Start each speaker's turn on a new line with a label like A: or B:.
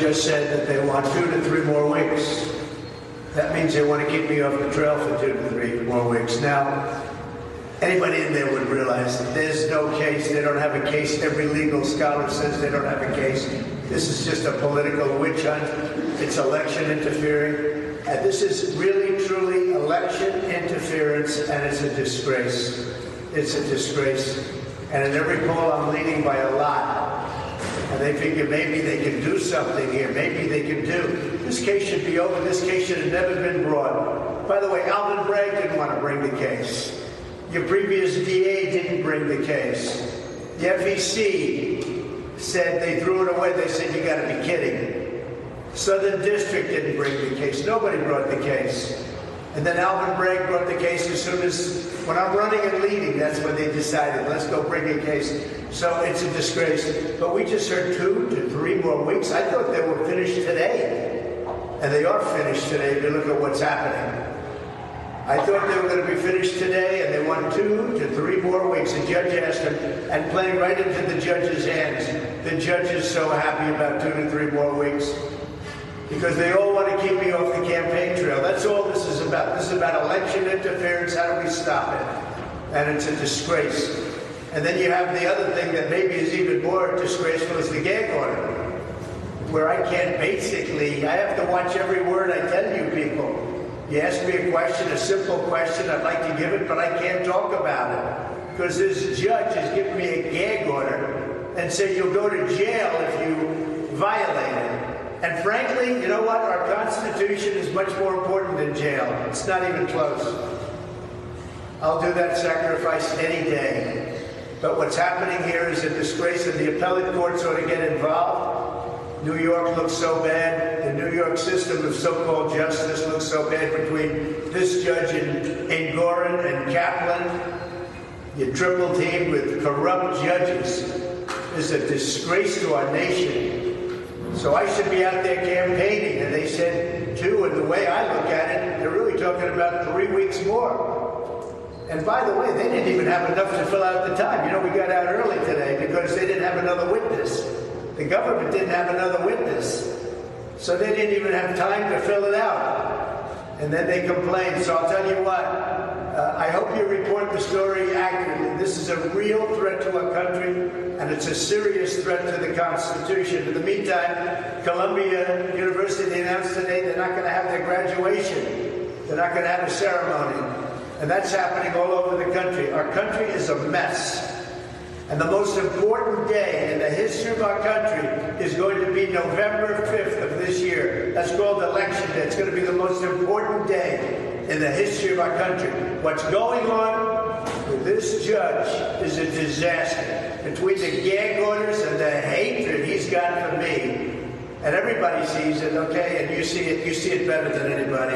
A: just said that they want 2 to 3 more weeks. That means they want to keep me off the trail for 2 to 3 more weeks. Now, anybody in there would realize there's no case. They don't have a case. Every legal scholar says they don't have a case. This is just a political witch hunt. It's election interfering. And this is really, truly election interference, and it's a disgrace. It's a disgrace. And in every poll, I'm leading by a lot. And they figure maybe they can do something here. Maybe they can do. This case should be over. This case should have never been brought. By the way, Alvin Bragg didn't want to bring the case. Your previous DA didn't bring the case. The FEC said they threw it away. They said, you got to be kidding. Southern District didn't bring the case. Nobody brought the case. And then Alvin Bragg brought the case as soon as, when I'm running and leading, that's when they decided, let's go bring a case. So it's a disgrace. But we just heard 2 to 3 more weeks. I thought they were finished today. And they are finished today if you look at what's happening. I thought they were going to be finished today, and they want 2 to 3 more weeks. The judge asked them, and playing right into the judge's hands. The judge is so happy about 2 to 3 more weeks. Because they all want to keep me off the campaign trail. That's all this is about. This is about election interference. How do we stop it? And it's a disgrace. And then you have the other thing that maybe is even more disgraceful is the gag order, where I can't basically, I have to watch every word I tell you people. You ask me a question, a simple question, I'd like to give it, but I can't talk about it. Because this judge has given me a gag order and said you'll go to jail if you violate it. And frankly, you know what? Our Constitution is much more important than jail. It's not even close. I'll do that sacrifice any day. But what's happening here is a disgrace, and the appellate courts ought to get involved. New York looks so bad. The New York system of so-called justice looks so bad between this judge in Gorin and Kaplan. You triple team with corrupt judges. It's a disgrace to our nation. So I should be out there campaigning, and they said 2, and the way I look at it, they're really talking about 3 weeks more. And by the way, they didn't even have enough to fill out the time. You know, we got out early today because they didn't have another witness. The government didn't have another witness. So they didn't even have time to fill it out. And then they complained. So I'll tell you what, I hope you report the story accurately. This is a real threat to our country, and it's a serious threat to the Constitution. In the meantime, Columbia University announced today they're not going to have their graduation. They're not going to have a ceremony. And that's happening all over the country. Our country is a mess. And the most important day in the history of our country is going to be November 5th of this year. That's called Election Day. It's going to be the most important day in the history of our country. What's going on with this judge is a disaster. Between the gag orders and the hatred he's got for me, and everybody sees it, okay, and you see it better than anybody.